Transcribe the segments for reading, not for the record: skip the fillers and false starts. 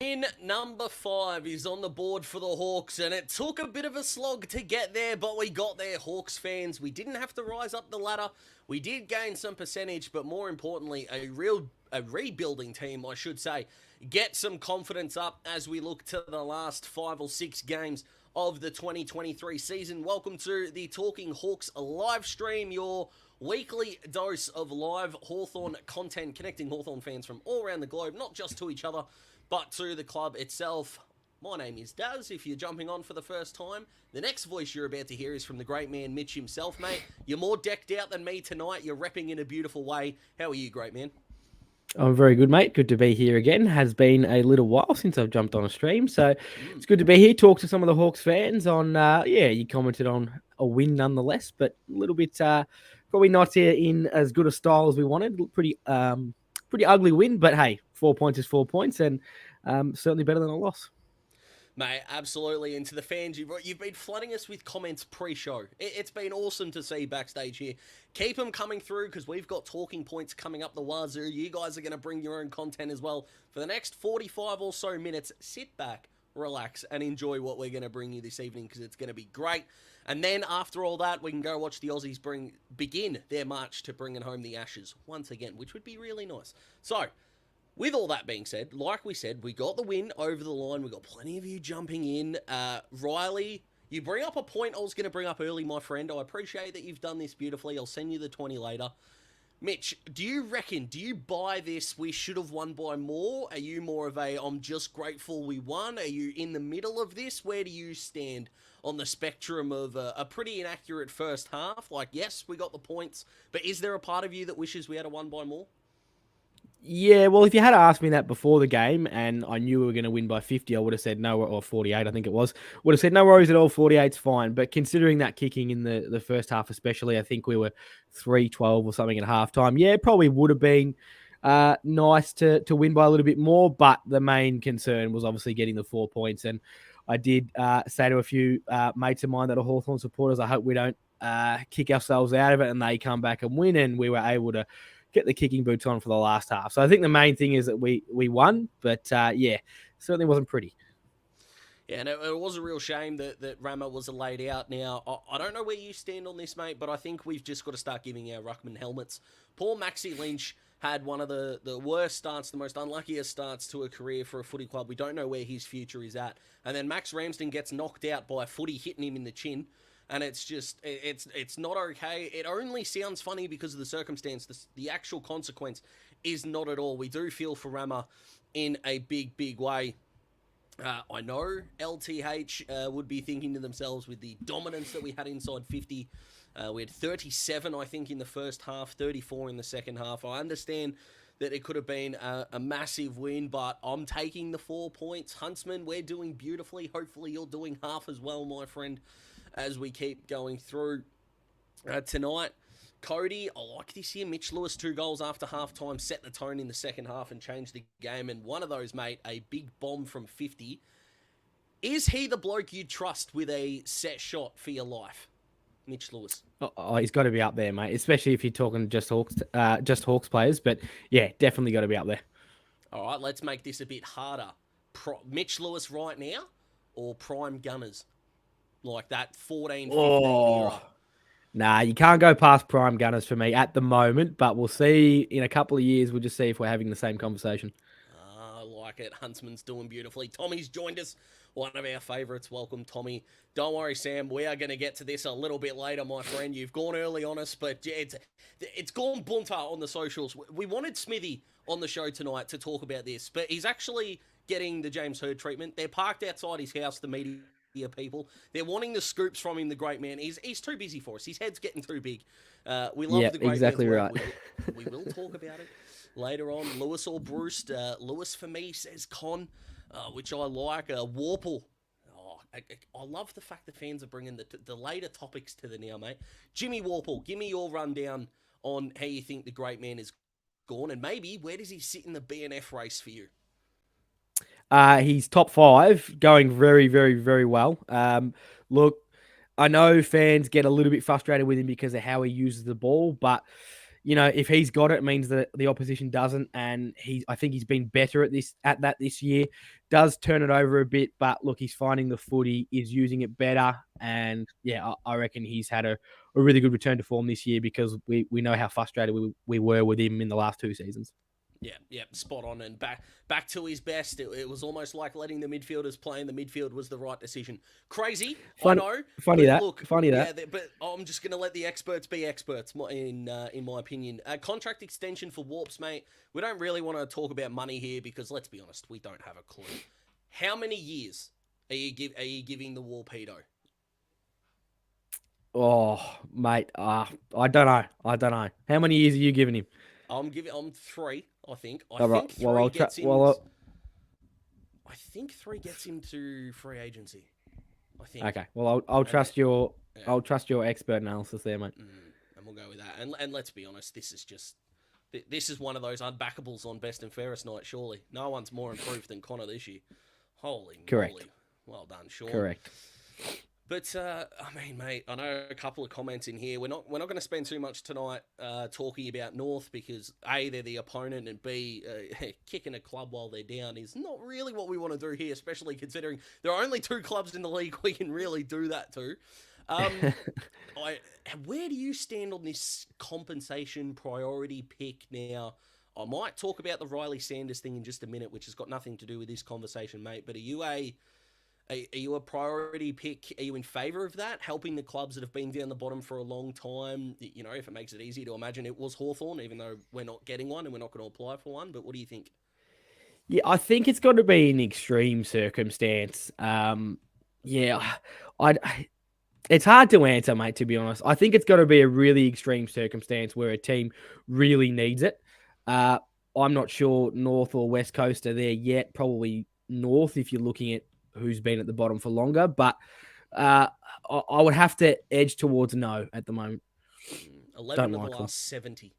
Win number 5 is on the board for the Hawks, and it took a bit of a slog to get there, but we got there, Hawks fans. We didn't have to rise up the ladder. We did gain some percentage, but more importantly, a rebuilding team, I should say. Get some confidence up as we look to the last 5 or 6 games of the 2023 season. Welcome to the Talking Hawks live stream, your weekly dose of live Hawthorn content, connecting Hawthorn fans from all around the globe, not just to each other, but to the club itself. My name is Daz. If you're jumping on for the first time, the next voice you're about to hear is from the great man Mitch himself, mate. You're more decked out than me tonight. You're repping in a beautiful way. How are you, great man? I'm very good, mate. Good to be here again. Has been a little while since I've jumped on a stream, so it's good to be here. Talk to some of the Hawks fans on. You commented on a win nonetheless, but a little bit probably not in as good a style as we wanted. Pretty ugly win, but hey, 4 points is 4 points, and certainly better than a loss. Mate, absolutely. And to the fans, you've been flooding us with comments pre-show. It's been awesome to see backstage here. Keep them coming through because we've got talking points coming up the wazoo. You guys are going to bring your own content as well. For the next 45 or so minutes, sit back, relax, and enjoy what we're going to bring you this evening because it's going to be great. And then after all that, we can go watch the Aussies begin their march to bringing home the Ashes once again, which would be really nice. So, with all that being said, like we said, we got the win over the line. We got plenty of you jumping in. Riley, you bring up a point I was going to bring up early, my friend. I appreciate that you've done this beautifully. I'll send you the 20 later. Mitch, do you buy this, we should have won by more? Are you more of a, I'm just grateful we won? Are you in the middle of this? Where do you stand on the spectrum of a pretty inaccurate first half? Like, yes, we got the points, but is there a part of you that wishes we had won by more? Yeah, well, if you had asked me that before the game and I knew we were going to win by 50, I would have said no, or 48, I think it was. Would have said no worries at all, 48's fine. But considering that kicking in the first half especially, I think we were 3-12 or something at halftime. Yeah, it probably would have been nice to win by a little bit more, but the main concern was obviously getting the 4 points. And I did say to a few mates of mine that are Hawthorn supporters, I hope we don't kick ourselves out of it and they come back and win, and we were able to get the kicking boots on for the last half. So I think the main thing is that we won, but certainly wasn't pretty. Yeah, and it was a real shame that Rama was laid out. Now, I don't know where you stand on this, mate, but I think we've just got to start giving our ruckman helmets. Poor Maxi Lynch had one of the worst starts, the most unluckiest starts to a career for a footy club. We don't know where his future is at. And then Max Ramsden gets knocked out by a footy hitting him in the chin. And it's just, it's not okay. It only sounds funny because of the circumstance. The actual consequence is not at all. We do feel for Rama in a big, big way. I know LTH would be thinking to themselves with the dominance that we had inside 50. We had 37, I think, in the first half, 34 in the second half. I understand that it could have been a massive win, but I'm taking the 4 points. Huntsman, we're doing beautifully. Hopefully you're doing half as well, my friend, as we keep going through tonight. Cody, I like this here. Mitch Lewis, 2 goals after halftime, set the tone in the second half and changed the game. And one of those, mate, a big bomb from 50. Is he the bloke you'd trust with a set shot for your life? Mitch Lewis. Oh, he's got to be up there, mate, especially if you're talking just Hawks players. But yeah, definitely got to be up there. All right, let's make this a bit harder. Mitch Lewis right now or prime Gunners? Like that 14, 15 era. Nah, you can't go past prime Gunners for me at the moment, but we'll see in a couple of years. We'll just see if we're having the same conversation. I like it. Huntsman's doing beautifully. Tommy's joined us. One of our favourites. Welcome, Tommy. Don't worry, Sam. We are going to get to this a little bit later, my friend. You've gone early on us, but yeah, it's gone bunter on the socials. We wanted Smithy on the show tonight to talk about this, but he's actually getting the James Hird treatment. They're parked outside his house, the media people. They're wanting the scoops from him, the great man. He's too busy for us. His head's getting too big. We love the great exactly man's right. work. We will talk about it later on. Lewis or Bruce. Lewis for me, says Con, which I like. Warple. Oh, I love the fact that fans are bringing the later topics to the now, mate. Jimmy Warple, give me your rundown on how you think the great man is gone, and maybe where does he sit in the BNF race for you? He's top 5, going very, very, very well. Look, I know fans get a little bit frustrated with him because of how he uses the ball, but if he's got it, it means that the opposition doesn't, and I think he's been better at that this year. Does turn it over a bit, but look, he's finding the footy, is using it better, and yeah, I reckon he's had a really good return to form this year because we know how frustrated we were with him in the last 2 seasons. Yeah, spot on. And back to his best. It was almost like letting the midfielders play in the midfield was the right decision. Crazy, I know. Funny that. But I'm just going to let the experts be experts, in my opinion. Contract extension for Warps, mate. We don't really want to talk about money here because, let's be honest, we don't have a clue. How many years are you giving the Warpedo? Oh, mate, I don't know. How many years are you giving him? I'm 3. I think. I think 3 gets him to free agency. I think. Okay. Well, I'll trust your expert analysis there, mate. And we'll go with that. And let's be honest, this is one of those unbackables on best and fairest night. Surely, no one's more improved than Connor this year. Holy moly! Well done, Sean. Correct. But mate, I know a couple of comments in here. We're not going to spend too much tonight talking about North because A, they're the opponent, and B, kicking a club while they're down is not really what we want to do here, especially considering there are only 2 clubs in the league we can really do that to. Where do you stand on this compensation priority pick now? I might talk about the Riley Sanders thing in just a minute, which has got nothing to do with this conversation, mate. But are you a priority pick? Are you in favour of that? Helping the clubs that have been down the bottom for a long time? If it makes it easier to imagine it was Hawthorn, even though we're not getting one and we're not going to apply for one. But what do you think? Yeah, I think it's got to be an extreme circumstance. It's hard to answer, mate, to be honest. I think it's got to be a really extreme circumstance where a team really needs it. I'm not sure North or West Coast are there yet. Probably North if you're looking at who's been at the bottom for longer. But I would have to edge towards no at the moment. 11 of the last 70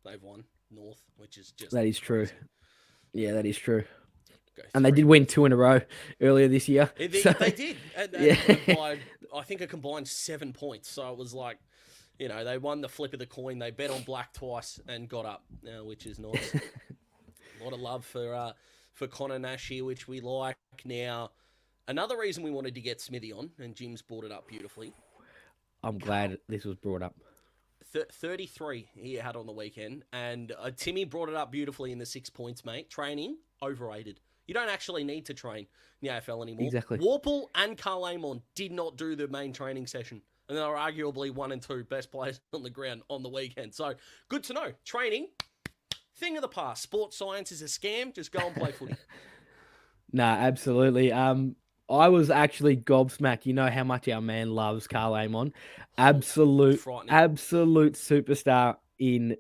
they've won, North, which is just... That is true. Yeah, that is true. And they did win 2 in a row earlier this year. They did. And by, I think, a combined 7 points. So it was like, they won the flip of the coin. They bet on black twice and got up, which is nice. A lot of love for Connor Nash here, which we like. Now, another reason we wanted to get Smithy on, and Jim's brought it up beautifully. I'm glad this was brought up. 33 he had on the weekend, and Timmy brought it up beautifully in the 6 points, mate. Training, overrated. You don't actually need to train in the AFL anymore. Exactly. Warple and Carl Amon did not do the main training session, and they were arguably 1 and 2 best players on the ground on the weekend. So, good to know. Training, thing of the past. Sports science is a scam. Just go and play footy. Nah, absolutely. I was actually gobsmacked. You know how much our man loves Carl Amon. Absolute superstar in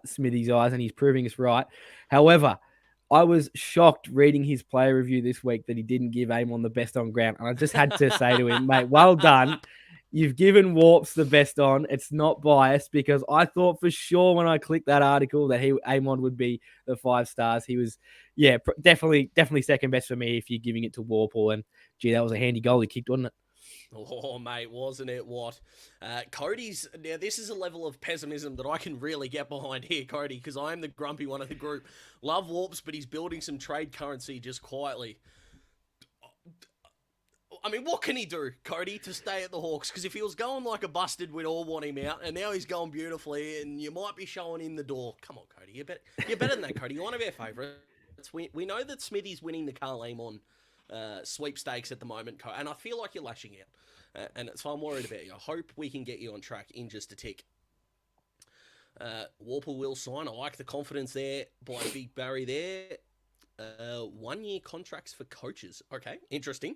Smithy's eyes, and he's proving us right. However, I was shocked reading his player review this week that he didn't give Amon the best on ground. And I just had to say to him, mate, well done. You've given Warps the best on. It's not biased because I thought for sure when I clicked that article that Amon would be the 5 stars. He was, definitely second best for me if you're giving it to Warple. And, gee, that was a handy goal he kicked, wasn't it? Oh, mate, wasn't it what? Cody's... Now, this is a level of pessimism that I can really get behind here, Cody, because I am the grumpy one of the group. Love Warps, but he's building some trade currency just quietly. I mean, what can he do, Cody, to stay at the Hawks? Because if he was going like a busted, we'd all want him out, and now he's going beautifully, and you might be showing him the door. Come on, Cody, you're better than that, Cody. You're one of our favourites. We know that Smithy's winning the Carl Amon sweepstakes at the moment, and I feel like you're lashing out, and so I'm worried about you. I hope we can get you on track in just a tick. Warple will sign. I like the confidence there by Big Barry there. 1-year contracts for coaches. Okay, interesting.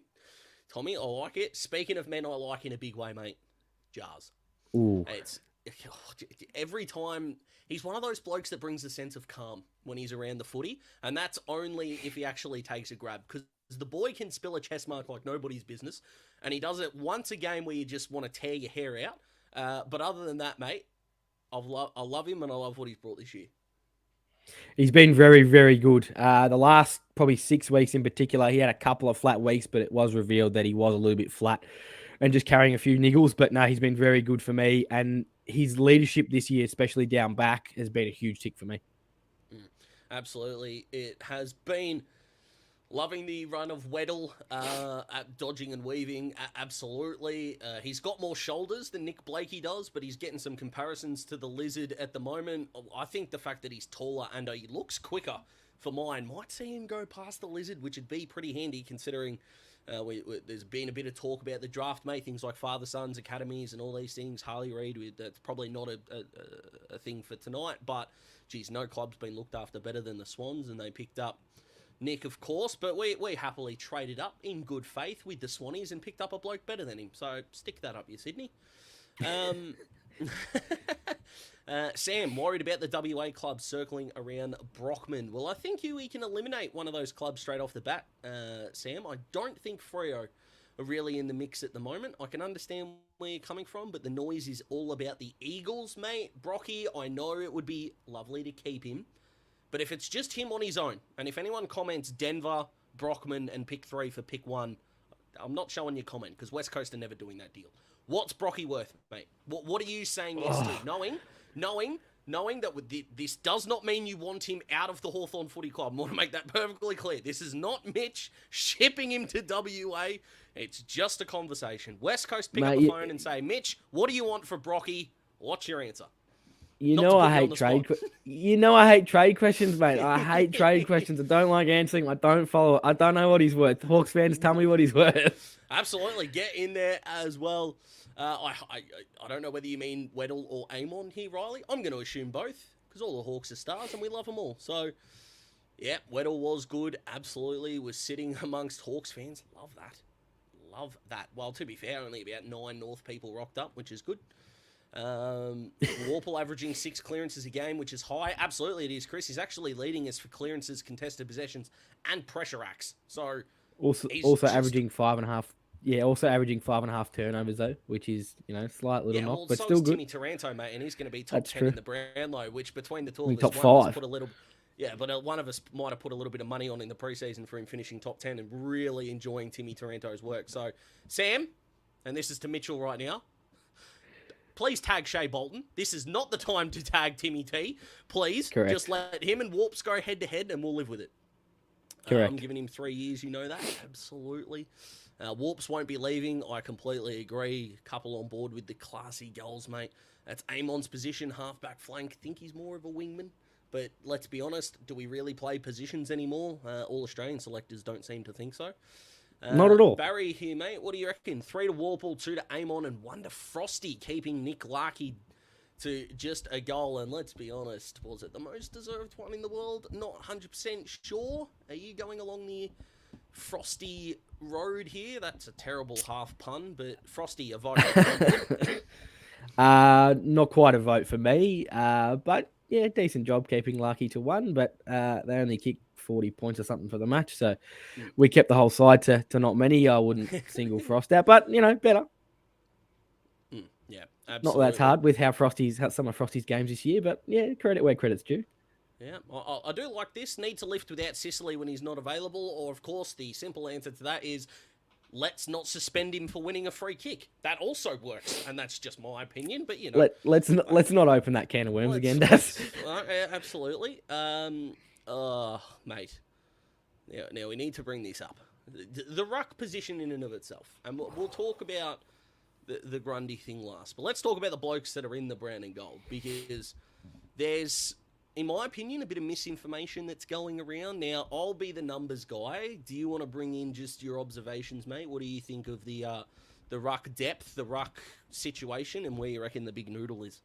Tommy, I like it. Speaking of men I like in a big way, mate, Jars. Ooh. It's every time he's one of those blokes that brings a sense of calm when he's around the footy, and that's only if he actually takes a grab, because the boy can spill a chest mark like nobody's business, and he does it once a game where you just want to tear your hair out. But other than that, mate, I love him, and I love what he's brought this year. He's been very, very good. The last probably 6 weeks in particular, he had a couple of flat weeks, but it was revealed that he was a little bit flat and just carrying a few niggles. But no, he's been very good for me, and his leadership this year, especially down back, has been a huge tick for me. Absolutely, it has been. Loving the run of Weddle, at dodging and weaving, absolutely. He's got more shoulders than Nick Blakey does, but he's getting some comparisons to the Lizard at the moment. I think the fact that he's taller and he looks quicker for mine might see him go past the Lizard, which would be pretty handy considering there's been a bit of talk about the draft, mate, things like father-sons, academies, and all these things. Harley Reid, that's probably not a thing for tonight, but, geez, no club's been looked after better than the Swans, and they picked up Nick, of course, but we happily traded up in good faith with the Swannies and picked up a bloke better than him. So stick that up, you Sydney. Sam, worried about the WA clubs circling around Brockman. Well, I think we can eliminate one of those clubs straight off the bat, Sam. I don't think Freo are really in the mix at the moment. I can understand where you're coming from, but the noise is all about the Eagles, mate. Brocky, I know it would be lovely to keep him. But if it's just him on his own, and if anyone comments Denver, Brockman, and pick 3 for pick 1, I'm not showing your comment, because West Coast are never doing that deal. What's Brocky worth, mate? What are you saying yes to? Knowing that this does not mean you want him out of the Hawthorn Footy Club. I want to make that perfectly clear. This is not Mitch shipping him to WA. It's just a conversation. West Coast pick up the phone and say, Mitch, what do you want for Brocky? What's your answer? You know I hate trade. I hate trade questions, mate. I hate trade questions. I don't like answering. I don't follow. I don't know what he's worth. Hawks fans, tell me what he's worth. Absolutely, get in there as well. I don't know whether you mean Weddle or Amon here, Riley. I'm going to assume both because all the Hawks are stars and we love them all. So, yeah, Weddle was good. Absolutely, was sitting amongst Hawks fans. Love that. Well, to be fair, only about 9 North people rocked up, which is good. Warple averaging 6 clearances a game, which is high. Absolutely it is, Chris. He's actually leading us for clearances, contested possessions, and pressure acts. So also averaging 5.5. Yeah, also averaging 5.5 turnovers though, which is slight little knock, but still good. Timmy Taranto, mate, and he's going to be top 10 in the Brownlow, which between the two of us, top 5. Put a little. Yeah, but one of us might have put a little bit of money on in the preseason for him finishing top 10 and really enjoying Timmy Taranto's work. So, Sam, and this is to Mitchell right now. Please tag Shea Bolton. This is not the time to tag Timmy T. Please, Correct. Just let him and Warps go head-to-head and we'll live with it. Correct. I'm giving him 3 years, you know that. Absolutely. Warps won't be leaving. I completely agree. Couple on board with the classy goals, mate. That's Amon's position, half-back flank. Think he's more of a wingman. But let's be honest, do we really play positions anymore? All Australian selectors don't seem to think so. Not at all. Barry here, mate. What do you reckon? 3 to Warple, 2 to Amon, and 1 to Frosty, keeping Nick Larkey to just a goal. And let's be honest, was it the most deserved one in the world? Not 100% sure. Are you going along the Frosty road here? That's a terrible half pun, but Frosty, a vote. Not quite a vote for me, but yeah, decent job keeping Larkey to 1, but they only kicked 40 points or something for the match, so we kept the whole side to not many. I wouldn't single Frost out, but better. Yeah, absolutely. Not that that's hard with how some of Frosty's games this year, but yeah, credit where credit's due. Yeah, I do like this. Need to lift without Sicily when he's not available, or of course the simple answer to that is let's not suspend him for winning a free kick. That also works, and that's just my opinion. But let's not open that can of worms again, Daz. Absolutely. Mate. Now we need to bring this up. The ruck position in and of itself, and we'll talk about the Grundy thing last. But let's talk about the blokes that are in the brown and gold, because there's, in my opinion, a bit of misinformation that's going around. Now, I'll be the numbers guy. Do you want to bring in just your observations, mate? What do you think of the ruck depth, the ruck situation, and where you reckon the big noodle is?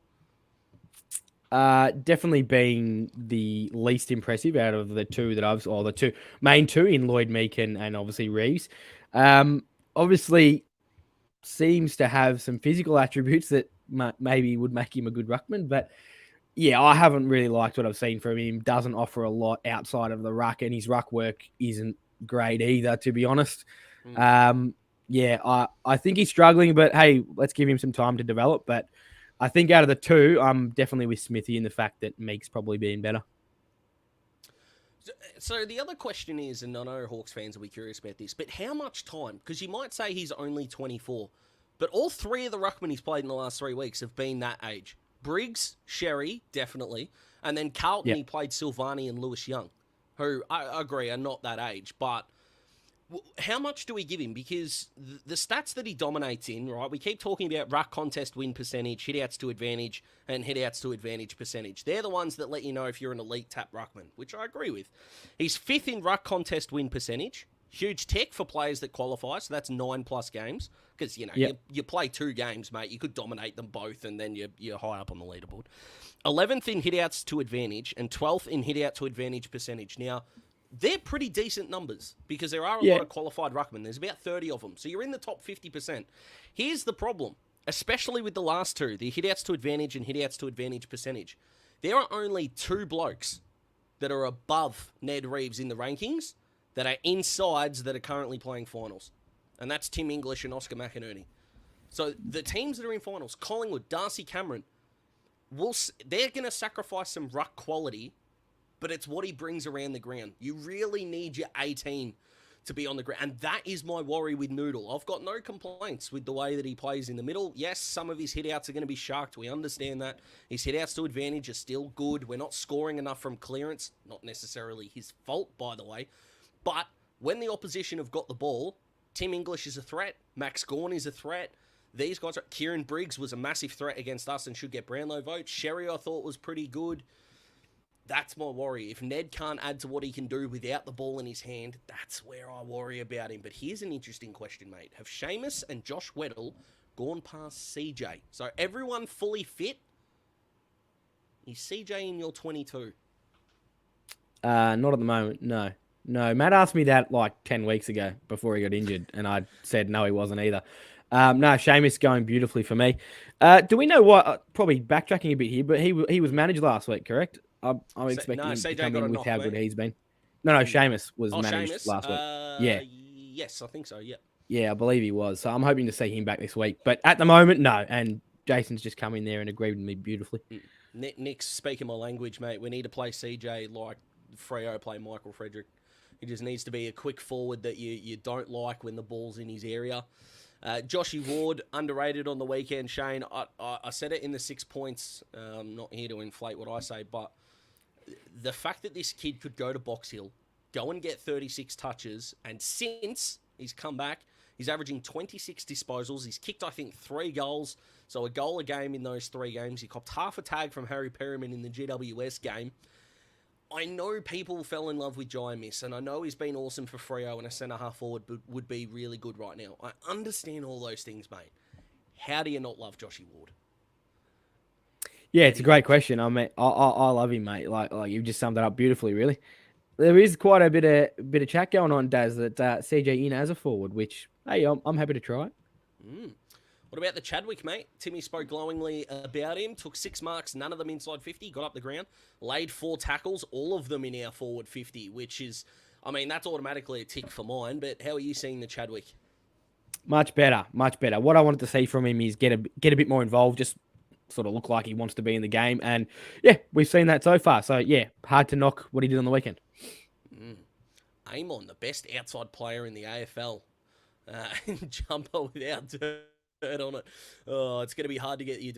Definitely being the least impressive out of the two that the main two in Lloyd Meek and obviously Reeves. Obviously seems to have some physical attributes that maybe would make him a good ruckman, but yeah, I haven't really liked what I've seen from him. Doesn't offer a lot outside of the ruck, and his ruck work isn't great either, to be honest. Yeah, I think he's struggling, but hey, let's give him some time to develop. But I think out of the two, I'm definitely with Smithy in the fact that Meek's probably been better. So the other question is, and I know Hawks fans will be curious about this, but how much time? Because you might say he's only 24, But all three of the ruckmen he's played in the last 3 weeks have been that age. Briggs, Sherry, definitely. And then Carlton, he played Silvani and Lewis Young, who I agree are not that age. But how much do we give him? Because the stats that he dominates in, right, we keep talking about ruck contest win percentage, hitouts to advantage, and hitouts to advantage percentage. They're the ones that let you know if you're an elite tap ruckman, which I agree with. He's 5th in ruck contest win percentage. Huge tick for players that qualify, so that's 9+ games. Because, you play 2 games, mate, you could dominate them both, and then you're high up on the leaderboard. 11th in hitouts to advantage, and 12th in hitout to advantage percentage. Now, they're pretty decent numbers, because there are a lot of qualified ruckmen. There's about 30 of them, so you're in the top 50%. Here's the problem, especially with the last two, the hitouts to advantage and hitouts to advantage percentage. There are only 2 blokes that are above Ned Reeves in the rankings that are insides that are currently playing finals. And that's Tim English and Oscar McInerney. So the teams that are in finals, Collingwood, Darcy Cameron, they're going to sacrifice some ruck quality, but it's what he brings around the ground. You really need your 18 to be on the ground. And that is my worry with Noodle. I've got no complaints with the way that he plays in the middle. Yes, some of his hitouts are going to be sharked. We understand that. His hitouts to advantage are still good. We're not scoring enough from clearance. Not necessarily his fault, by the way. But when the opposition have got the ball, Tim English is a threat. Max Gawn is a threat. These guys Kieran Briggs was a massive threat against us and should get Brownlow votes. Sherry, I thought, was pretty good. That's my worry. If Ned can't add to what he can do without the ball in his hand, that's where I worry about him. But here's an interesting question, mate. Have Seamus and Josh Weddle gone past CJ? So everyone fully fit? Is CJ in your 22? Not at the moment, no. No, Matt asked me that like 10 weeks ago before he got injured, and I said no, he wasn't either. No, Seamus going beautifully for me. Do we know what? Probably backtracking a bit here, but he was managed last week, correct? I'm expecting him to come in with how good he's been. No, Seamus was managed last week. Yeah. Yes, I think so, yeah. Yeah, I believe he was. So I'm hoping to see him back this week. But at the moment, no. And Jason's just come in there and agreed with me beautifully. Nick's speaking my language, mate. We need to play CJ like Freo play Michael Frederick. He just needs to be a quick forward that you don't like when the ball's in his area. Joshy Ward, underrated on the weekend, Shane. I said it in the 6 points. I'm not here to inflate what I say, but the fact that this kid could go to Box Hill, go and get 36 touches, and since he's come back, he's averaging 26 disposals. He's kicked, I think, 3 goals, so a goal a game in those 3 games. He copped half a tag from Harry Perryman in the GWS game. I know people fell in love with Jai Miss, and I know he's been awesome for Freo, and a centre-half forward would be really good right now. I understand all those things, mate. How do you not love Joshy Ward? Yeah, it's a great question. I mean, I love him, mate. Like you've just summed it up beautifully, really. There is quite a bit of chat going on, Daz, that CJ in as a forward, which, hey, I'm happy to try it. What about the Chadwick, mate? Timmy spoke glowingly about him. Took 6 marks, none of them inside 50. Got up the ground. Laid 4 tackles, all of them in our forward 50, which is, I mean, that's automatically a tick for mine. But how are you seeing the Chadwick? Much better, much better. What I wanted to see from him is get a bit more involved, just sort of look like he wants to be in the game. And, yeah, we've seen that so far. So, yeah, hard to knock what he did on the weekend. Amon, the best outside player in the AFL. Jumper without dirt on it. Oh, it's going to be hard to get you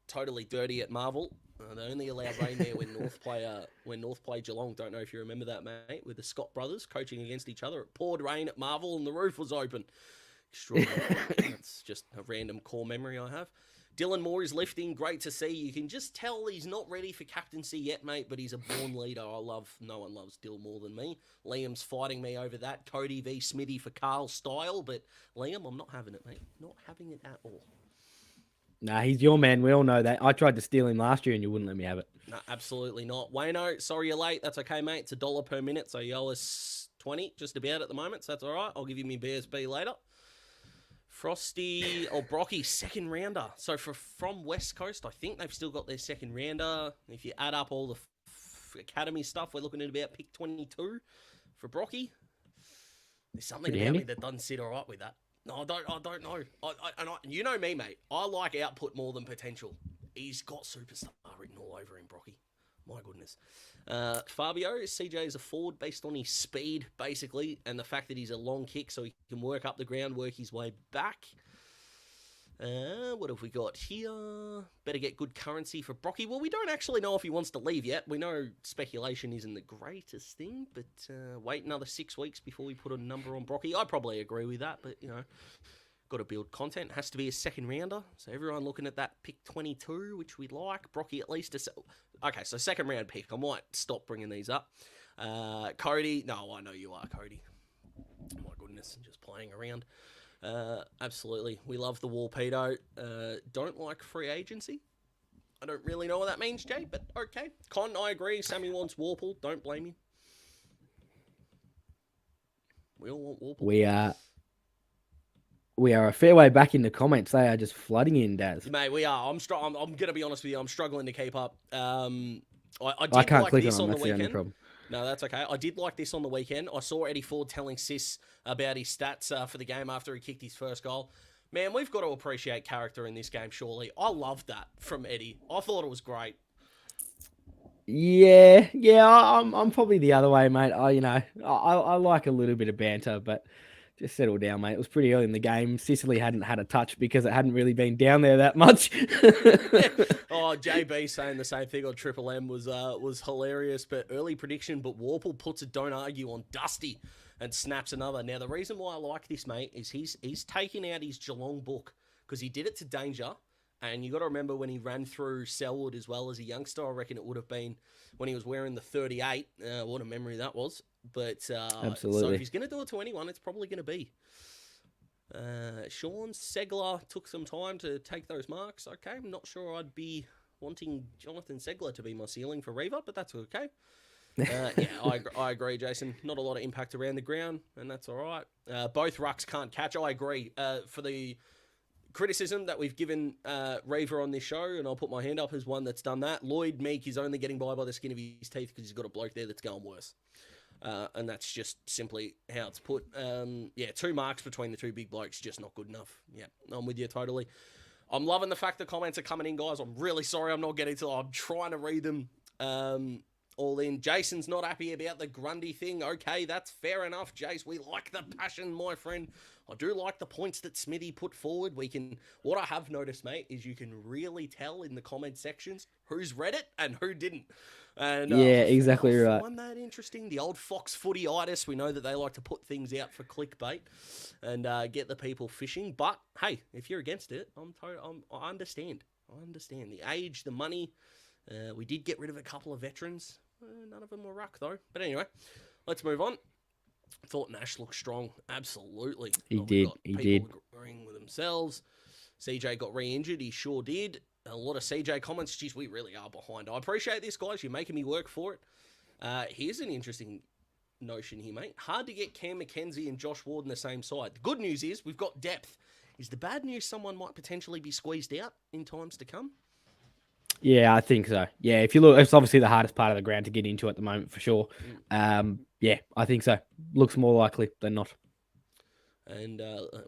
totally dirty at Marvel. They only allow rain there when North play Geelong. Don't know if you remember that, mate, with the Scott brothers coaching against each other. It poured rain at Marvel and the roof was open. Extraordinary. That's just a random core memory I have. Dylan Moore is lifting. Great to see. You can just tell he's not ready for captaincy yet, mate, but he's a born leader. No one loves Dill more than me. Liam's fighting me over that. Cody v. Smithy for Carl style, but Liam, I'm not having it, mate. Not having it at all. Nah, he's your man. We all know that. I tried to steal him last year and you wouldn't let me have it. No, absolutely not. Wayno, sorry you're late. That's okay, mate. It's $1 per minute, so you owe us 20 just about at the moment, so that's all right. I'll give you my BSB later. Frosty or Brocky, second rounder. So from West Coast, I think they've still got their second rounder. If you add up all the academy stuff, we're looking at about pick 22 for Brocky. There's something about me that doesn't sit all right with that. No, I don't know. You know me, mate. I like output more than potential. He's got superstar written all over him, Brocky. My goodness. Fabio, CJ is a forward based on his speed, basically, and the fact that he's a long kick so he can work up the ground, work his way back. What have we got here? Better get good currency for Brocky. Well, we don't actually know if he wants to leave yet. We know speculation isn't the greatest thing, but wait another 6 weeks before we put a number on Brocky. I probably agree with that, but, got to build content. Has to be a second rounder. So everyone looking at that pick 22, which we like. Brocky at least. Okay, so second round pick. I might stop bringing these up. Cody. No, I know you are, Cody. My goodness, I'm just playing around. Absolutely. We love the Warpedo. Don't like free agency. I don't really know what that means, Jay, but okay. Con, I agree. Sammy wants Warple. Don't blame him. We all want Warple. We are a fair way back in the comments. They are just flooding in, Daz. Mate, we are. I'm going to be honest with you. I'm struggling to keep up. I can't like click this on the them. That's the only weekend. problem. No, that's okay. I did like this on the weekend. I saw Eddie Ford telling Sis about his stats for the game after he kicked his first goal. Man, we've got to appreciate character in this game, surely. I loved that from Eddie. I thought it was great. Yeah, I'm probably the other way, mate. I like a little bit of banter, but just settle down, mate. It was pretty early in the game. Sicily hadn't had a touch because it hadn't really been down there that much. Oh, JB saying the same thing on Triple M was hilarious. But early prediction, but Warple puts a don't argue on Dusty and snaps another. Now, the reason why I like this, mate, is he's taking out his Geelong book because he did it to Danger. And you got to remember when he ran through Selwood as well as a youngster, I reckon it would have been when he was wearing the 38. What a memory that was. But Absolutely. So if he's going to do it to anyone, it's probably going to be. Sean Segler took some time to take those marks. Okay, I'm not sure I'd be wanting Jonathan Segler to be my ceiling for Reaver, but that's okay. I agree, Jason. Not a lot of impact around the ground, and that's all right. Both rucks can't catch. I agree. For the criticism that we've given Reaver on this show, and I'll put my hand up as one that's done that. Lloyd Meek is only getting by the skin of his teeth because he's got a bloke there that's going worse. And that's just simply how it's put. 2 marks between the two big blokes, just not good enough. Yeah, I'm with you totally. I'm loving the fact the comments are coming in, guys. I'm really sorry I'm not getting to them. I'm trying to read them all in. Jason's not happy about the Grundy thing. Okay, that's fair enough, Jace. We like the passion, my friend. I do like the points that Smithy put forward. What I have noticed, mate, is you can really tell in the comment sections who's read it and who didn't. And exactly right. I find that interesting. The old Fox footy-itis. We know that they like to put things out for clickbait and get the people fishing. But hey, if you're against it, I understand. I understand the age, the money. We did get rid of a couple of veterans. None of them were ruck though. But anyway, let's move on. Thought Nash looked strong. Absolutely. He did. Agreeing with themselves. CJ got re-injured. He sure did. A lot of CJ comments. Geez, we really are behind. I appreciate this, guys. You're making me work for it. Here's an interesting notion here, mate. Hard to get Cam McKenzie and Josh Ward on the same side. The good news is we've got depth. Is the bad news someone might potentially be squeezed out in times to come? Yeah, I think so. Yeah, if you look, it's obviously the hardest part of the ground to get into at the moment for sure. Yeah, I think so. Looks more likely than not. And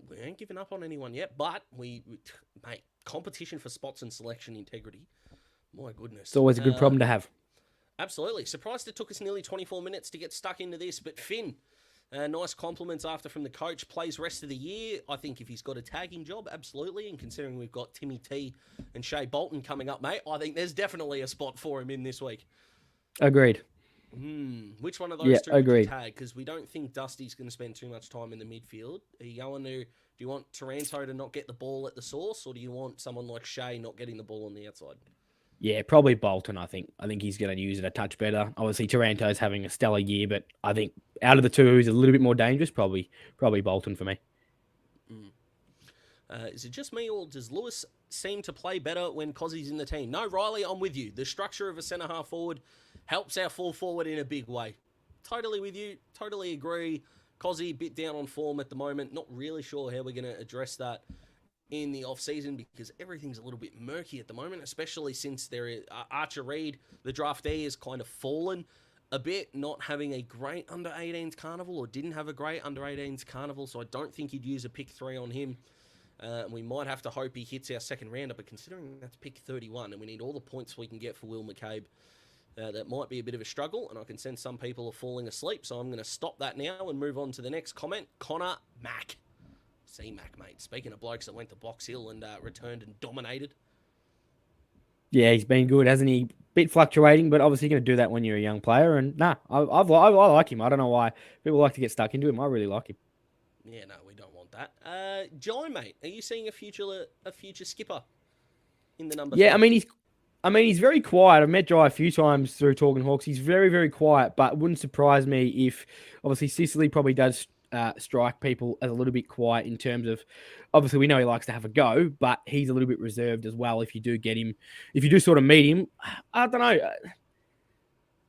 we ain't giving up on anyone yet, but mate, competition for spots and selection integrity. My goodness. It's always a good problem to have. Absolutely. Surprised it took us nearly 24 minutes to get stuck into this, but Finn, nice compliments after from the coach. Plays rest of the year. I think if he's got a tagging job, absolutely. And considering we've got Timmy T and Shea Bolton coming up, mate, I think there's definitely a spot for him in this week. Agreed. Which one of those two would you agreed. tag? Because we don't think Dusty's going to spend too much time in the midfield. Are you going to? Do you want Taranto to not get the ball at the source, or do you want someone like Shea not getting the ball on the outside? Yeah, probably Bolton, I think. I think he's going to use it a touch better. Obviously, Taranto's having a stellar year, but I think out of the two, who's a little bit more dangerous, probably Bolton for me. Is it just me, or does Lewis seem to play better when Cozzy's in the team? No, Riley, I'm with you. The structure of a centre-half forward helps our full forward in a big way. Totally with you. Totally agree. Cozzy, a bit down on form at the moment. Not really sure how we're going to address that in the off-season because everything's a little bit murky at the moment, especially since Archer Reid, the draftee, has kind of fallen a bit, not having a great under-18s carnival, or didn't have a great under-18s carnival, so I don't think he'd use a pick 3 on him. We might have to hope he hits our second rounder, but considering that's pick 31 and we need all the points we can get for Will McCabe, that might be a bit of a struggle, and I can sense some people are falling asleep, so I'm going to stop that now and move on to the next comment. Connor Mack. C-Mac, mate. Speaking of blokes that went to Box Hill and returned and dominated. Yeah, he's been good, hasn't he? Bit fluctuating, but obviously going to do that when you're a young player. And nah, I like him. I don't know why people like to get stuck into him. I really like him. Yeah, no, we don't want that. Jai, mate, are you seeing a future skipper in the number? Yeah, 30? I mean, he's very quiet. I've met Jai a few times through Talking Hawks. He's very, very quiet, but it wouldn't surprise me if, obviously, Sicily probably does strike people as a little bit quiet in terms of, obviously, we know he likes to have a go, but he's a little bit reserved as well. If you do get him, if you do sort of meet him, I don't know.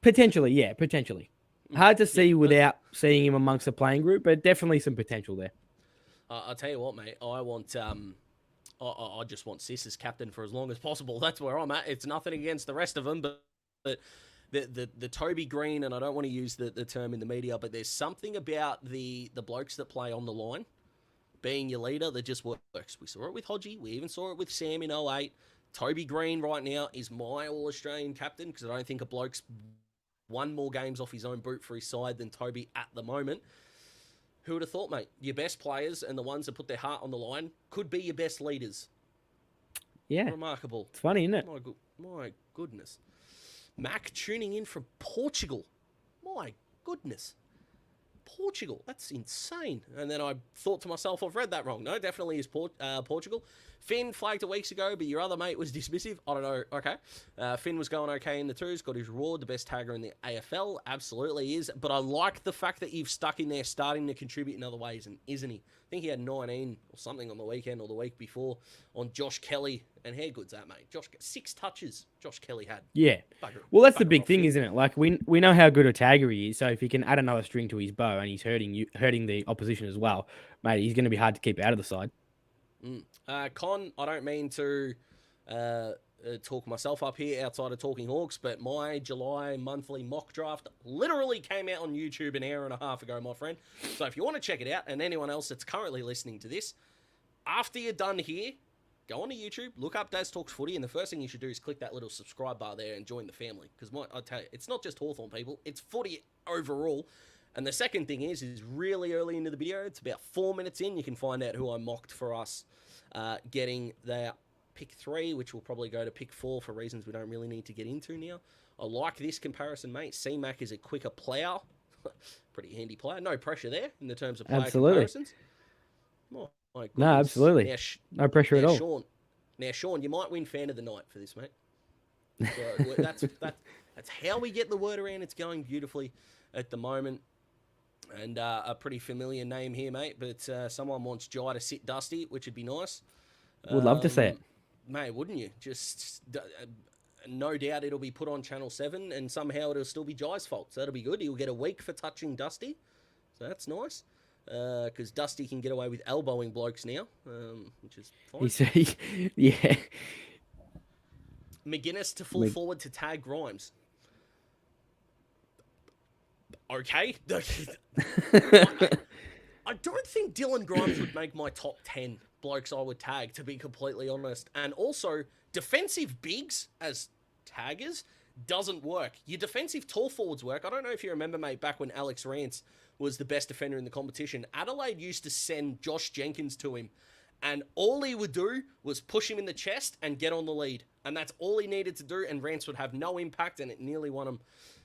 Potentially, yeah, potentially. Hard to see without seeing him amongst the playing group, but definitely some potential there. I'll tell you what, mate. I just want Sis as captain for as long as possible. That's where I'm at. It's nothing against the rest of them, but the Toby Green, and I don't want to use the term in the media, but there's something about the blokes that play on the line being your leader that just works. We saw it with Hodgie. We even saw it with Sam in 08. Toby Green right now is my All-Australian captain because I don't think a bloke's won more games off his own boot for his side than Toby at the moment. Who would have thought, mate? Your best players and the ones that put their heart on the line could be your best leaders. Yeah. Remarkable. It's funny, isn't it? My goodness. Mac tuning in from Portugal. My goodness. Portugal. That's insane. And then I thought to myself, I've read that wrong. No, definitely is Portugal. Finn flagged it weeks ago, but your other mate was dismissive. I don't know. Okay. Finn was going okay in the twos, got his reward, the best tagger in the AFL. Absolutely is. But I like the fact that you've stuck in there starting to contribute in other ways, and isn't he? I think he had 19 or something on the weekend or the week before on Josh Kelly. And how good's that, mate? 6 touches Josh Kelly had. Yeah. Well, that's the big thing, isn't it? Like, we know how good a tagger he is, so if he can add another string to his bow and he's hurting the opposition as well, mate, he's going to be hard to keep out of the side. Con, I don't mean to talk myself up here outside of Talking Hawks, but my July monthly mock draft literally came out on YouTube an hour and a half ago, my friend. So if you want to check it out, and anyone else that's currently listening to this, after you're done here, go onto YouTube, look up Daz Talks Footy, and the first thing you should do is click that little subscribe bar there and join the family. Because I tell you, it's not just Hawthorn people, it's footy overall. And the second thing is really early into the video, it's about 4 minutes in, you can find out who I mocked for us getting their pick 3, which will probably go to pick 4 for reasons we don't really need to get into now. I like this comparison, mate. C-Mac is a quicker player. Pretty handy player. No pressure there in the terms of player comparisons. Oh, my goodness. No, absolutely. Now, no pressure at all. Sean, you might win fan of the night for this, mate. So that's how we get the word around. It's going beautifully at the moment. And a pretty familiar name here, mate. But someone wants Jai to sit Dusty, which would be nice. Would love to see it. Mate, wouldn't you? Just no doubt it'll be put on Channel 7 and somehow it'll still be Jai's fault. So that'll be good. He'll get a week for touching Dusty. So that's nice. Because Dusty can get away with elbowing blokes now, which is fine. Yeah. McGuinness to full forward to tag Grimes. Okay. I don't think Dylan Grimes would make my top 10 blokes I would tag, to be completely honest. And also, defensive bigs as taggers doesn't work. Your defensive tall forwards work. I don't know if you remember, mate, back when Alex Rance was the best defender in the competition. Adelaide used to send Josh Jenkins to him, and all he would do was push him in the chest and get on the lead. And that's all he needed to do, and Rance would have no impact, and it nearly won him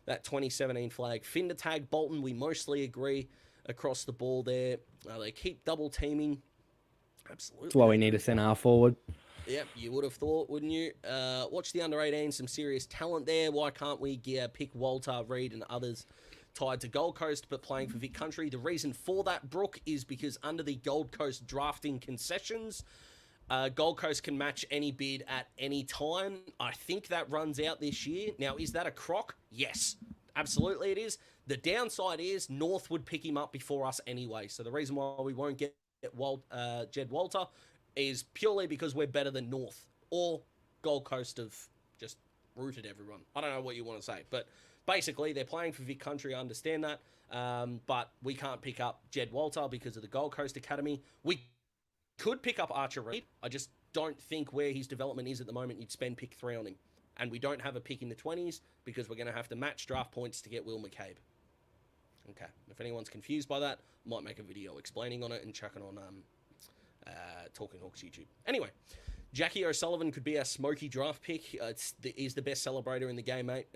that 2017 flag. Finn to tag Bolton, we mostly agree across the ball there. They keep double teaming. Absolutely. That's why we need a centre forward. Yep, you would have thought, wouldn't you? Watch the under-18, some serious talent there. Why can't we pick Walter, Reid and others tied to Gold Coast but playing for Vic Country? The reason for that, Brooke, is because under the Gold Coast drafting concessions, Gold Coast can match any bid at any time. I think that runs out this year. Now, is that a crock? Yes, absolutely it is. The downside is North would pick him up before us anyway. So the reason why we won't get Jed Walter is purely because we're better than North, or Gold Coast have just rooted everyone. I don't know what you want to say, but basically they're playing for Vic Country, I understand that, but we can't pick up Jed Walter because of the Gold Coast Academy. We could pick up Archer Reid. I just don't think where his development is at the moment you'd spend pick 3 on him. And we don't have a pick in the 20s because we're going to have to match draft points to get Will McCabe. Okay, if anyone's confused by that, I might make a video explaining on it and chuck it on Talking Hawks YouTube. Anyway, Jackie O'Sullivan could be our smoky draft pick. He's the best celebrator in the game, mate.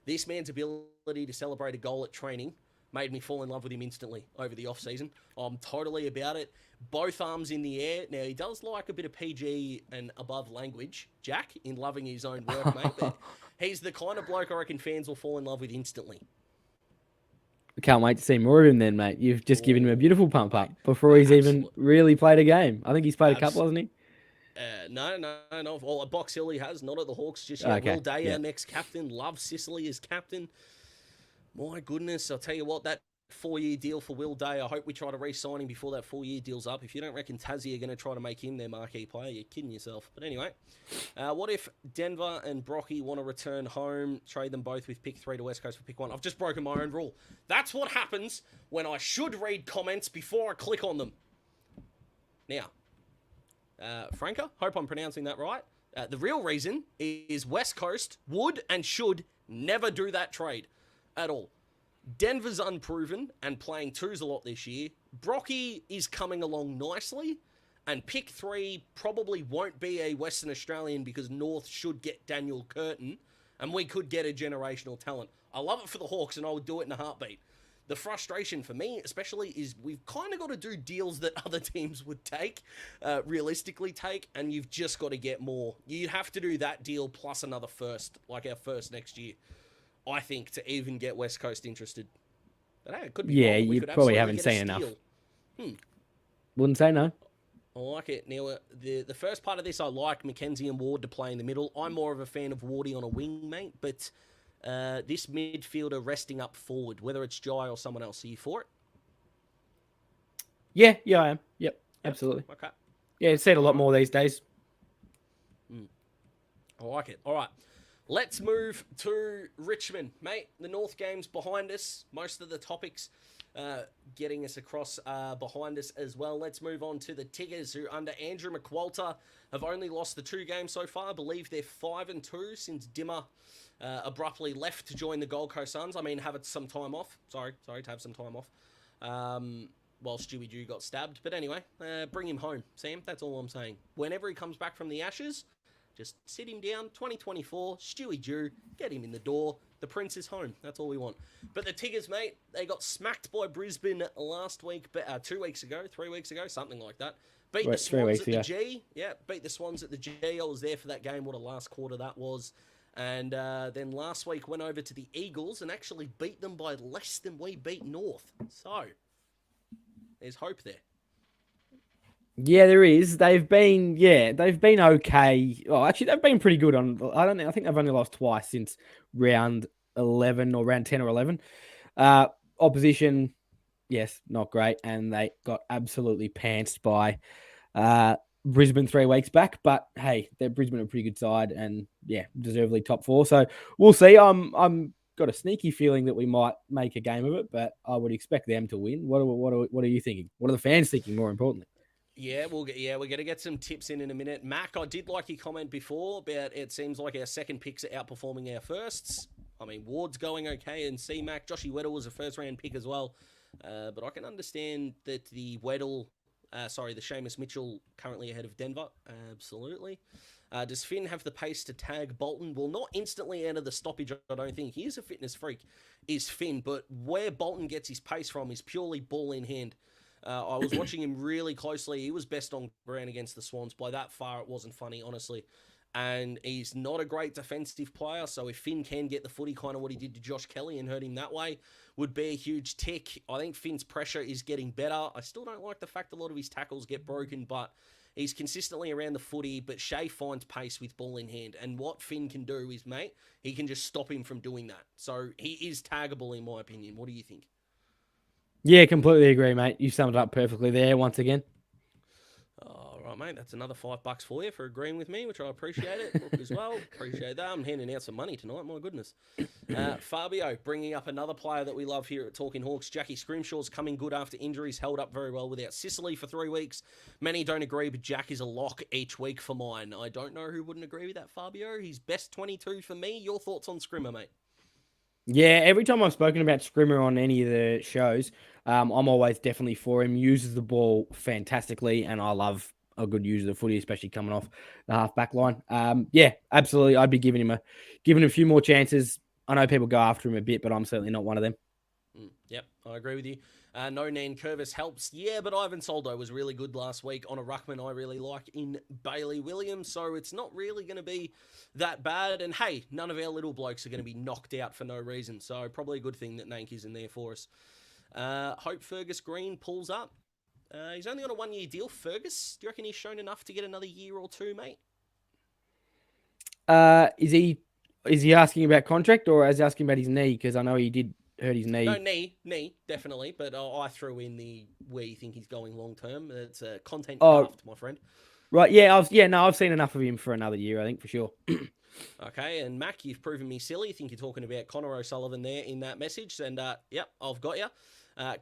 This man's ability to celebrate a goal at training made me fall in love with him instantly over the off-season. I'm totally about it. Both arms in the air. Now, he does like a bit of PG and above language, Jack, in loving his own work, mate. But he's the kind of bloke I reckon fans will fall in love with instantly. I can't wait to see more of him then, mate. You've just given him a beautiful pump up before he's even really played a game. I think he's played a couple, hasn't he? No. Well, at Box Hill he has, not at the Hawks just yet. Okay. Will Day, our next captain, loves Sicily as captain. My goodness, I'll tell you what, that 4-year deal for Will Day, I hope we try to re-sign him before that 4-year deal's up. If you don't reckon Tassie are going to try to make him their marquee player, you're kidding yourself. But anyway, what if Denver and Brocky want to return home, trade them both with pick 3 to West Coast for pick 1? I've just broken my own rule. That's what happens when I should read comments before I click on them. Now, Franca, hope I'm pronouncing that right. The real reason is West Coast would and should never do that trade at all. Denver's unproven and playing twos a lot this year. Brocky is coming along nicely, and pick 3 probably won't be a Western Australian because North should get Daniel Curtin, and we could get a generational talent. I love it for the Hawks, and I would do it in a heartbeat. The frustration for me, especially, is we've kind of got to do deals that other teams would take, realistically take, and you've just got to get more. You have to do that deal plus another first, like our first next year, I think, to even get West Coast interested. But hey, it could be wrong. You probably haven't seen enough. Wouldn't say no. I like it. Now, the first part of this, I like Mackenzie and Ward to play in the middle. I'm more of a fan of Wardy on a wing, mate, but this midfielder resting up forward, whether it's Jai or someone else, are you for it? Yeah, I am. Yep, absolutely. Okay. Yeah, it's said a lot more these days. I like it. All right. Let's move to Richmond, mate. The North game's behind us. Most of the topics getting us across behind us as well. Let's move on to the Tigers, who under Andrew McWalter have only lost the 2 games so far. I believe they're 5-2 since Dimmer abruptly left to join the Gold Coast Suns. I mean, have some time off. Sorry to have some time off. While Stewie Dew got stabbed. But anyway, bring him home, Sam. That's all I'm saying. Whenever he comes back from the Ashes, just sit him down, 2024, Stewie Dew, get him in the door. The Prince is home. That's all we want. But the Tigers, mate, they got smacked by Brisbane last week, 2 weeks ago, 3 weeks ago, something like that. Beat the Swans at the G. Yeah, beat the Swans at the G. I was there for that game. What a last quarter that was. And then last week went over to the Eagles and actually beat them by less than we beat North. So, there's hope there. Yeah, there is. They've been okay. Well, actually, they've been pretty good on. I think they've only lost twice since round 11 or round 10 or 11. Opposition, yes, not great, and they got absolutely pantsed by Brisbane 3 weeks back. But hey, they're Brisbane a pretty good side, and yeah, deservedly top 4. So we'll see. I'm got a sneaky feeling that we might make a game of it, but I would expect them to win. What are you thinking? What are the fans thinking? More importantly. Yeah, we're going to get some tips in a minute. Mac, I did like your comment before about it seems like our second picks are outperforming our firsts. I mean, Ward's going okay, and C-Mac, Joshy Weddle was a first-round pick as well. But I can understand that the Seamus Mitchell currently ahead of Denver. Absolutely. Does Finn have the pace to tag Bolton? Well, not instantly out of the stoppage, I don't think. He is a fitness freak, is Finn, but where Bolton gets his pace from is purely ball in hand. I was watching him really closely. He was best on ground against the Swans. By that far, it wasn't funny, honestly. And he's not a great defensive player, so if Finn can get the footy, kind of what he did to Josh Kelly and hurt him that way, would be a huge tick. I think Finn's pressure is getting better. I still don't like the fact a lot of his tackles get broken, but he's consistently around the footy, but Shea finds pace with ball in hand. And what Finn can do is, mate, he can just stop him from doing that. So he is taggable, in my opinion. What do you think? Yeah, completely agree, mate. You summed it up perfectly there once again. All right, mate. That's another $5 for you for agreeing with me, which I appreciate it. Brooke as well. Appreciate that. I'm handing out some money tonight. My goodness. Fabio, bringing up another player that we love here at Talking Hawks. Jackie Scrimshaw's coming good after injuries. Held up very well without Sicily for 3 weeks. Many don't agree, but Jack is a lock each week for mine. I don't know who wouldn't agree with that, Fabio. He's best 22 for me. Your thoughts on Scrimmer, mate? Yeah, every time I've spoken about Scrimmer on any of the shows, I'm always definitely for him. Uses the ball fantastically, and I love a good user of the footy, especially coming off the half back line. Yeah, absolutely. I'd be giving him a few more chances. I know people go after him a bit, but I'm certainly not one of them. Yep, I agree with you. No Nan Curvis helps. Yeah, but Ivan Soldo was really good last week on a ruckman I really like in Bailey Williams, so it's not really going to be that bad. And hey, none of our little blokes are going to be knocked out for no reason, so probably a good thing that Nank is in there for us. Hope Fergus Green pulls up. He's only on a 1-year deal. Fergus, do you reckon he's shown enough to get another year or two, mate? Is he asking about contract, or is he asking about his knee? Because I know he did hurt his knee. No, knee, definitely. But I threw in the where you think he's going long term. It's a content craft, my friend. Right, yeah, I've seen enough of him for another year, I think, for sure. Okay, and Mac, you've proven me silly. I think you're talking about Connor O'Sullivan there in that message. And, yep, I've got you.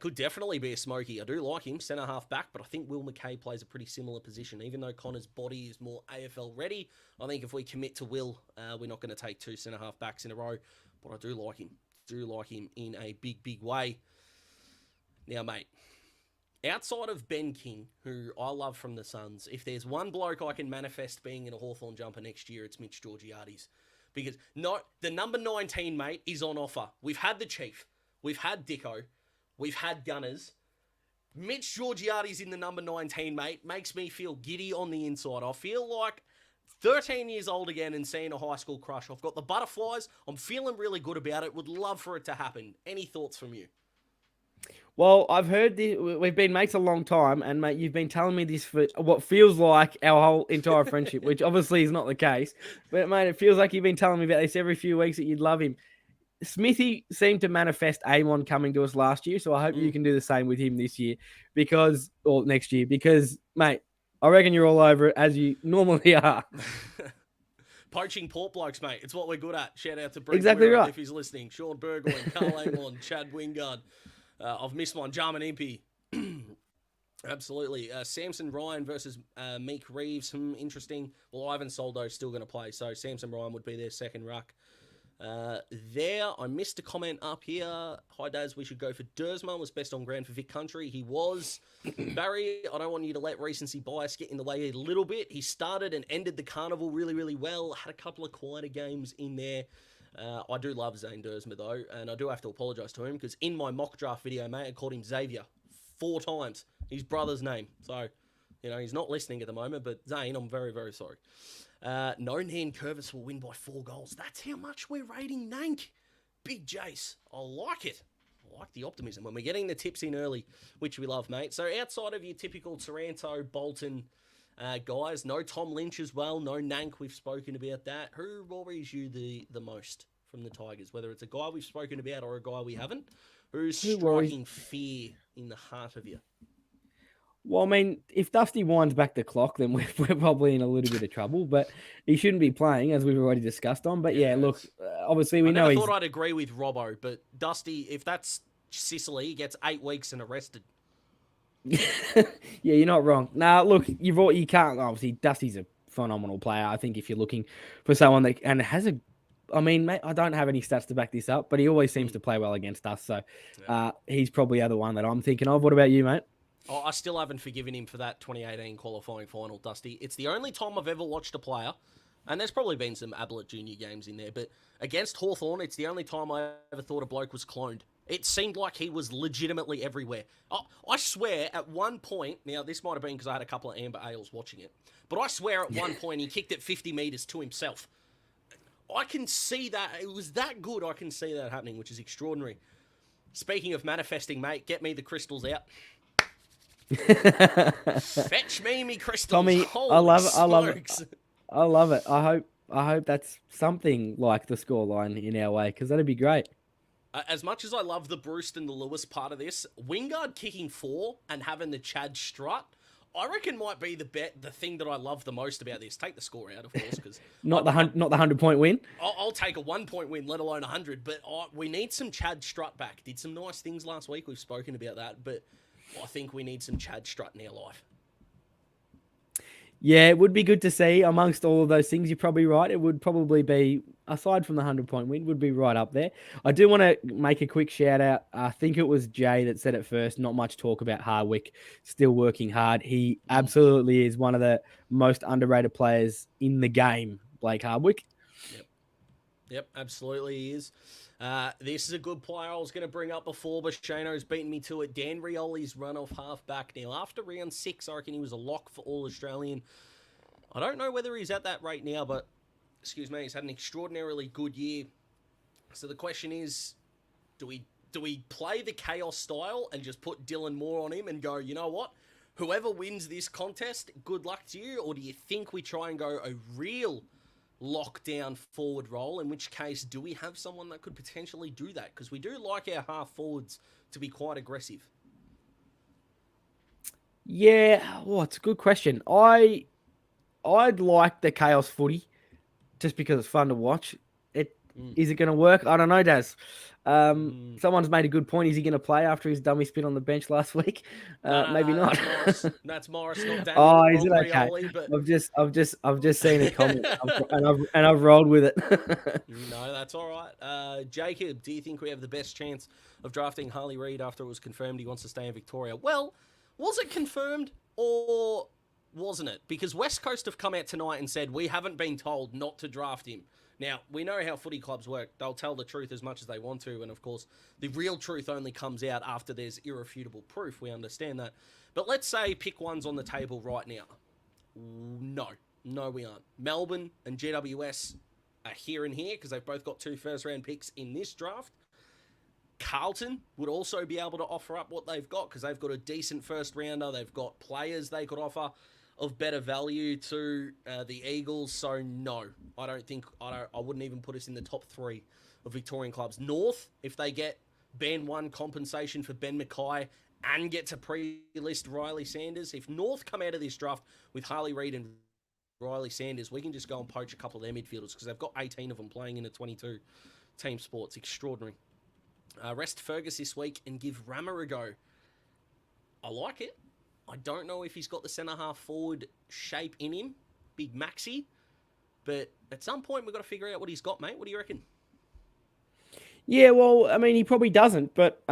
Could definitely be a smoky. I do like him, centre-half back, but I think Will McKay plays a pretty similar position. Even though Connor's body is more AFL ready, I think if we commit to Will, we're not going to take 2 centre-half backs in a row. But I do like him. In a big, big way. Now, mate, outside of Ben King, who I love from the Suns, if there's one bloke I can manifest being in a Hawthorn jumper next year, it's Mitch Georgiades. Because the number 19, mate, is on offer. We've had the Chief. We've had Dicko. We've had Gunners. Mitch Georgiades in the number 19, mate, makes me feel giddy on the inside. I feel like 13 years old again and seeing a high school crush. I've got the butterflies. I'm feeling really good about it. Would love for it to happen. Any thoughts from you? Well, I've heard this. We've been mates a long time, and mate, you've been telling me this for what feels like our whole entire friendship, which obviously is not the case. But mate, it feels like you've been telling me about this every few weeks that you'd love him. Smithy seemed to manifest Amon coming to us last year, so I hope you can do the same with him this year, or next year, because mate, I reckon you're all over it as you normally are. Poaching port blokes, mate. It's what we're good at. Shout out to Brent exactly Wira, right. if he's listening. Sean Burgoyne, Carl Anglon, Chad Wingard. I've missed one. Jarman Impey. Absolutely. Samson Ryan versus Meek Reeves. Interesting. Well, Ivan Soldo's still going to play, so Samson Ryan would be their second ruck. I missed a comment up here. Hi, Daz. We should go for Dersma. Was best on ground for Vic Country. He was. Barry, I don't want you to let recency bias get in the way a little bit. He started and ended the carnival really, really well. Had a couple of quieter games in there. I do love Zane Dersma, though, and I do have to apologise to him because in my mock draft video, mate, I called him Xavier 4 times. His brother's name. So, he's not listening at the moment, but Zane, I'm very, very sorry. No Nan Curvis will win by 4 goals. That's how much we're rating Nank. Big Jace. I like it. I like the optimism when we're getting the tips in early, which we love, mate. So outside of your typical Taranto, Bolton guys, no Tom Lynch as well, no Nank. We've spoken about that. Who worries you the most from the Tigers? Whether it's a guy we've spoken about or a guy we haven't. Who's striking fear in the heart of you? Well, I mean, if Dusty winds back the clock, then we're probably in a little bit of trouble. But he shouldn't be playing, as we've already discussed on. But yeah, look, obviously we know I thought I'd agree with Robbo, but Dusty, if that's Sicily, he gets 8 weeks and arrested. Yeah, you're not wrong. Now, look, you can't. Obviously, Dusty's a phenomenal player. I think if you're looking for someone that has a. I mean, mate, I don't have any stats to back this up, but he always seems to play well against us. So he's probably the other one that I'm thinking of. What about you, mate? Oh, I still haven't forgiven him for that 2018 qualifying final, Dusty. It's the only time I've ever watched a player, and there's probably been some Ablett Junior games in there, but against Hawthorn, it's the only time I ever thought a bloke was cloned. It seemed like he was legitimately everywhere. I swear, at one point, now this might have been because I had a couple of Amber Ales watching it, but I swear at one point he kicked it 50 metres to himself. I can see that. It was that good. I can see that happening, which is extraordinary. Speaking of manifesting, mate, get me the crystals out. Fetch me crystals. Tommy, Holy I love smokes. it. I love it. I hope that's something like the scoreline in our way, because that'd be great. As much as I love the Bruce and the Lewis part of this, Wingard kicking 4 and having the Chad strut, I reckon might be the thing that I love the most about this. Take the score out, of course, because not the 100-point win. I'll take a 1-point win, let alone 100. But we need some Chad strut back. Did some nice things last week. We've spoken about that, but I think we need some Chad strut in our life. Yeah, it would be good to see amongst all of those things. You're probably right. It would probably be aside from the 100-point win, would be right up there. I do want to make a quick shout out. I think it was Jay that said it first. Not much talk about Hardwick still working hard. He absolutely is one of the most underrated players in the game, Blake Hardwick. Yep, absolutely he is. This is a good player I was going to bring up before, but Shano's beaten me to it. Dan Rioli's run-off half-back now. After round 6, I reckon he was a lock for All-Australian. I don't know whether he's at that rate now, but, excuse me, he's had an extraordinarily good year. So the question is, do we play the chaos style and just put Dylan Moore on him and go, you know what? Whoever wins this contest, good luck to you? Or do you think we try and go a real lockdown forward role, in which case do we have someone that could potentially do that? Because we do like our half forwards to be quite aggressive. Yeah, well, it's a good question. I'd like the chaos footy just because it's fun to watch. Is it going to work? I don't know, Daz. Someone's made a good point. Is he going to play after his dummy spin on the bench last week? Maybe not. That's Morris, not Daniel. Oh, is it okay? Rioli, but... I've just seen a comment and I've rolled with it. No, that's all right. Jacob, do you think we have the best chance of drafting Harley Reid after it was confirmed he wants to stay in Victoria? Well, was it confirmed or wasn't it? Because West Coast have come out tonight and said we haven't been told not to draft him. Now, we know how footy clubs work. They'll tell the truth as much as they want to, and of course, the real truth only comes out after there's irrefutable proof. We understand that. But let's say pick one's on the table right now. No, we aren't. Melbourne and GWS are here and here because they've both got 2 first-round picks in this draft. Carlton would also be able to offer up what they've got because they've got a decent first-rounder. They've got players they could offer of better value to the Eagles. So no, I wouldn't even put us in the top 3 of Victorian clubs. North, if they get band 1 compensation for Ben Mackay and get to pre-list Riley Sanders, if North come out of this draft with Harley Reid and Riley Sanders, we can just go and poach a couple of their midfielders because they've got 18 of them playing in a 22 team sport. It's extraordinary. Rest Fergus this week and give Rammer a go. I like it. I don't know if he's got the centre-half forward shape in him, big Maxi, but at some point we've got to figure out what he's got, mate. What do you reckon? Yeah, well, I mean, he probably doesn't, but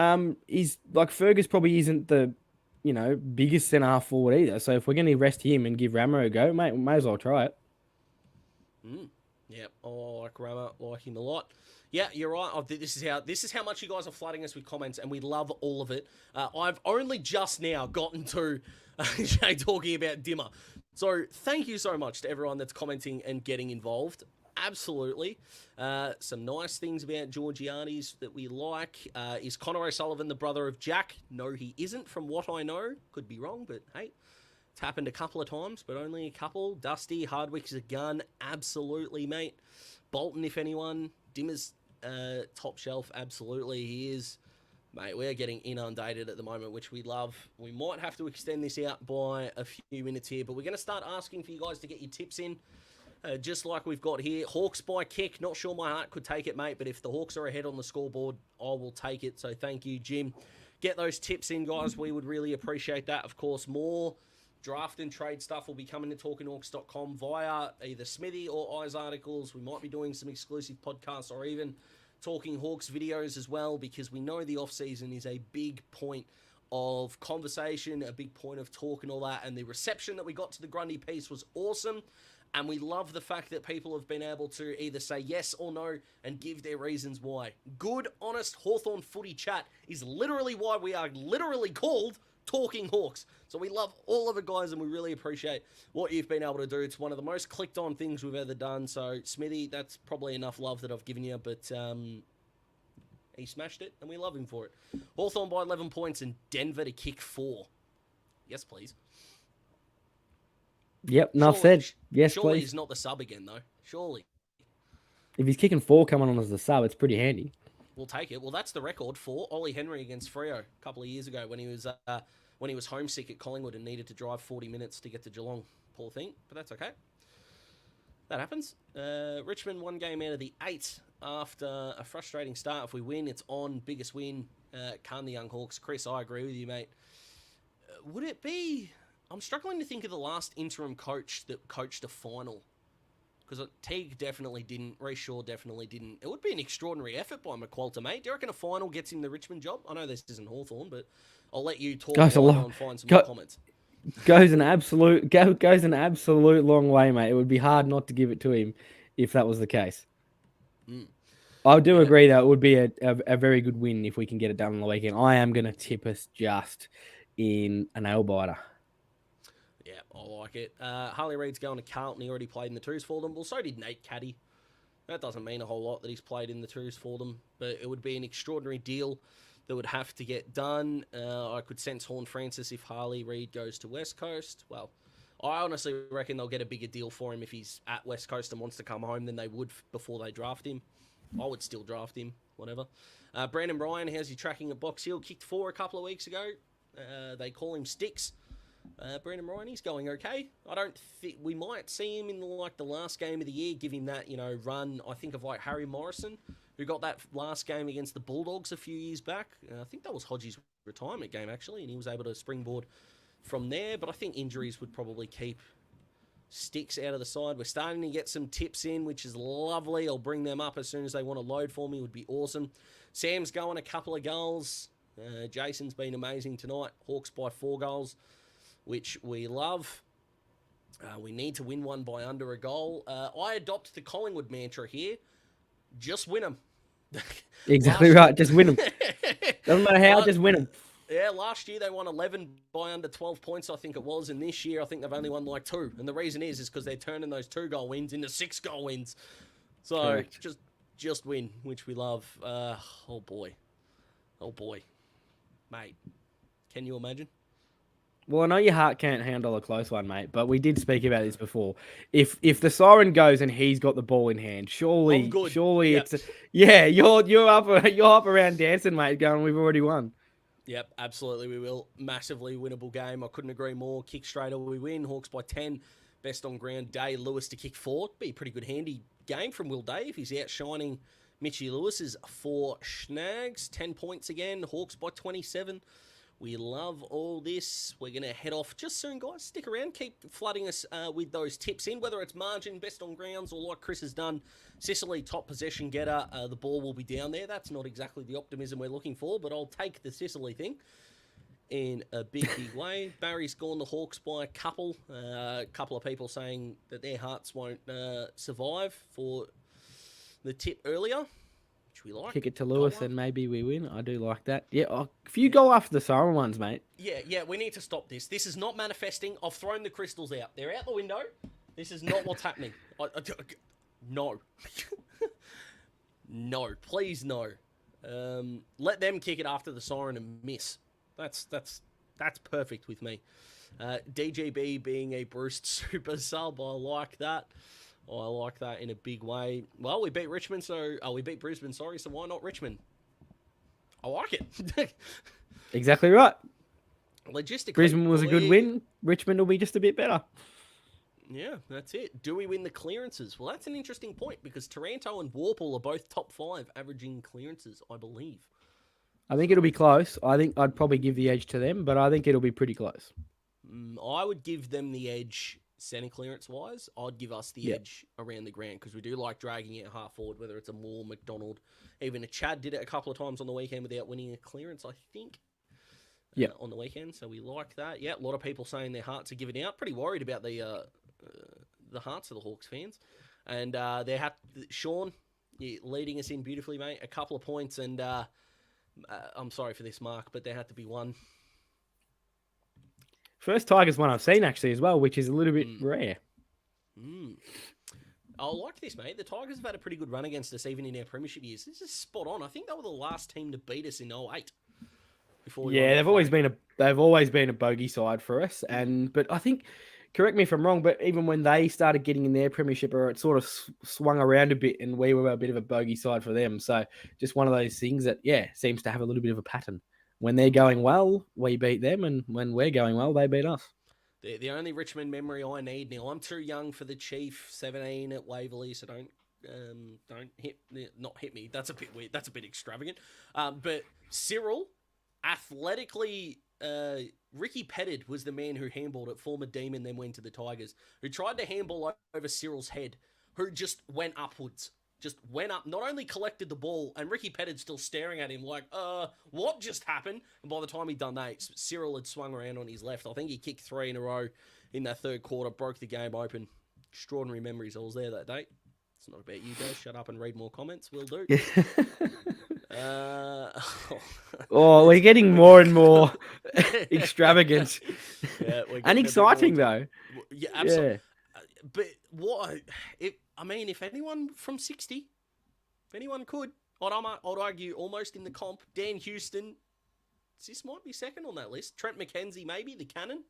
he's like Fergus probably isn't the, biggest centre-half forward either. So if we're going to rest him and give Ramo a go, mate, we may as well try it. Yeah, I like Ramo, like him a lot. Yeah, you're right. This is how much you guys are flooding us with comments, and we love all of it. I've only just now gotten to Jay talking about Dimmer. So thank you so much to everyone that's commenting and getting involved. Absolutely. Some nice things about Georgiades that we like. Is Connor O'Sullivan the brother of Jack? No, he isn't, from what I know. Could be wrong, but hey, it's happened a couple of times, but only a couple. Dusty, Hardwick's a gun. Absolutely, mate. Bolton, if anyone. Dimmer's top shelf. Absolutely, he is. Mate, we're getting inundated at the moment, which we love. We might have to extend this out by a few minutes here, but we're going to start asking for you guys to get your tips in. Just like we've got here. Hawks by kick. Not sure my heart could take it, mate, but if the Hawks are ahead on the scoreboard, I will take it. So thank you, Jim. Get those tips in, guys. We would really appreciate that. Of course, more draft and trade stuff will be coming to talkinghawks.com via either Smithy or Eyes articles. We might be doing some exclusive podcasts or even Talking Hawks videos as well, because we know the off-season is a big point of conversation, a big point of talk and all that, and the reception that we got to the Grundy piece was awesome, and we love the fact that people have been able to either say yes or no and give their reasons why. Good, honest Hawthorn footy chat is literally why we are literally called Talking Hawks. So we love all of it, guys, and we really appreciate what you've been able to do. It's one of the most clicked on things we've ever done. So, Smithy, that's probably enough love that I've given you, but he smashed it, and we love him for it. Hawthorn by 11 points and Denver to kick 4. Yes, please. Yep, enough said. Yes, surely please. He's not the sub again, though. Surely. If he's kicking 4 coming on as the sub, it's pretty handy. We'll take it. Well, that's the record for Ollie Henry against Freo a couple of years ago when he was homesick at Collingwood and needed to drive 40 minutes to get to Geelong. Poor thing, but that's okay. That happens. Richmond 1 game out of the 8 after a frustrating start. If we win, it's on. Biggest win. Can the Young Hawks. Chris, I agree with you, mate. Would it be... I'm struggling to think of the last interim coach that coached a final Because Teague definitely didn't. Ray Shaw definitely didn't. It would be an extraordinary effort by McQualter, mate. Do you reckon a final gets him the Richmond job? I know this isn't Hawthorn, but I'll let you talk Goes a while I go long, and find some go, more comments. goes an absolute long way, mate. It would be hard not to give it to him if that was the case. Mm. I do Yeah. agree, though. It would be a very good win if we can get it done on the weekend. I am going to tip us just in a nail biter. Yeah, I like it. Harley Reid's going to Carlton. He already played in the twos for them. Well, so did Nate Caddy. That doesn't mean a whole lot that he's played in the twos for them, but it would be an extraordinary deal that would have to get done. I could sense Horn Francis if Harley Reid goes to West Coast. Well, I honestly reckon they'll get a bigger deal for him if he's at West Coast and wants to come home than they would before they draft him. I would still draft him, whatever. Brandon Ryan, how's he tracking at Box Hill? Kicked 4 a couple of weeks ago. They call him Sticks. Brandon Ryan, he's going okay. I don't think we might see him in the last game of the year, give him that run. I think of like Harry Morrison, who got that last game against the Bulldogs a few years back. I think that was Hodgie's retirement game actually, and he was able to springboard from there. But I think injuries would probably keep Sticks out of the side. We're starting to get some tips in, which is lovely. I'll bring them up as soon as they want to load for me. It would be awesome. Sam's going a couple of goals. Jason's been amazing tonight. Hawks by 4 goals, which we love. We need to win one by under a goal. I adopt the Collingwood mantra here. Just win them. Exactly right. Just win them. Doesn't matter how, just win them. Yeah, last year they won 11 by under 12 points, I think it was. And this year, I think they've only won like 2. And the reason is because they're turning those 2-goal wins into 6-goal wins. So Correct. just win, which we love. Oh, boy. Mate, can you imagine? Well, I know your heart can't handle a close one, mate, but we did speak about this before. If the siren goes and he's got the ball in hand, surely Yep. it's you're up around dancing, mate, going, we've already won. Yep, absolutely we will. Massively winnable game. I couldn't agree more. Kick straight or we win. Hawks by 10. Best on ground day. Lewis to kick 4. Be a pretty good handy game from Will Day if he's outshining Mitchy Lewis's 4 snags. 10 points again. Hawks by 27. We love all this. We're going to head off just soon, guys. Stick around. Keep flooding us with those tips in, whether it's margin, best on grounds, or like Chris has done, Sicily, top possession getter. The ball will be down there. That's not exactly the optimism we're looking for, but I'll take the Sicily thing in a big, big way. Barry's gone the Hawks by a couple. A couple of people saying that their hearts won't survive for the tip earlier. We like. Kick it to Lewis and maybe we win. I do like that. Yeah, if you go after the siren ones, mate. Yeah, we need to stop this. This is not manifesting. I've thrown the crystals out. They're out the window. This is not what's happening. No. No, please no. Let them kick it after the siren and miss. That's perfect with me. DGB being a Bruce super sub, I like that. I like that in a big way. Well, we beat Richmond, we beat Brisbane, sorry, so why not Richmond? I like it. Exactly right. Logistically, Brisbane was a good win. Richmond will be just a bit better. Yeah, that's it. Do we win the clearances? Well, that's an interesting point because Taranto and Warple are both top 5 averaging clearances, I believe. I think it'll be close. I think I'd probably give the edge to them, but I think it'll be pretty close. I would give them the edge centre clearance wise. I'd give us the edge around the ground because we do like dragging it half forward, whether it's a Moore, McDonald, even a Chad did it a couple of times on the weekend without winning a clearance, I think. On the weekend, so we like that. Yeah, a lot of people saying their hearts are giving out. Pretty worried about the hearts of the Hawks fans, and Sean leading us in beautifully, mate. A couple of points, and I'm sorry for this, Mark, but there had to be one. First Tigers one I've seen actually as well, which is a little bit rare. I like this, mate. The Tigers have had a pretty good run against us, even in our premiership years. This is spot on. I think they were the last team to beat us in 08. They've always been a bogey side for us, but I think, correct me if I'm wrong, but even when they started getting in their premiership, it sort of swung around a bit, and we were a bit of a bogey side for them. So just one of those things that seems to have a little bit of a pattern. When they're going well, we beat them, and when we're going well, they beat us. The only Richmond memory I need now. I'm too young for the Chief 17 at Waverley, so don't hit me. That's a bit weird. That's a bit extravagant. But Cyril, athletically, Ricky Pettit was the man who handballed at former Demon, then went to the Tigers, who tried to handball over Cyril's head, who just went upwards. Just went up, not only collected the ball, and Ricky Pettid's still staring at him like, what just happened? And by the time he'd done that, Cyril had swung around on his left. I think he kicked 3 in a row in that third quarter, broke the game open. Extraordinary memories. I was there that day. It's not about you guys. Shut up and read more comments. Will do. Oh, we're getting more and more extravagant. Yeah, and exciting, though. Yeah, absolutely. Yeah. But what... if anyone from 60, if anyone could, I'd argue almost in the comp. Dan Houston, this might be second on that list. Trent McKenzie, maybe, the cannon.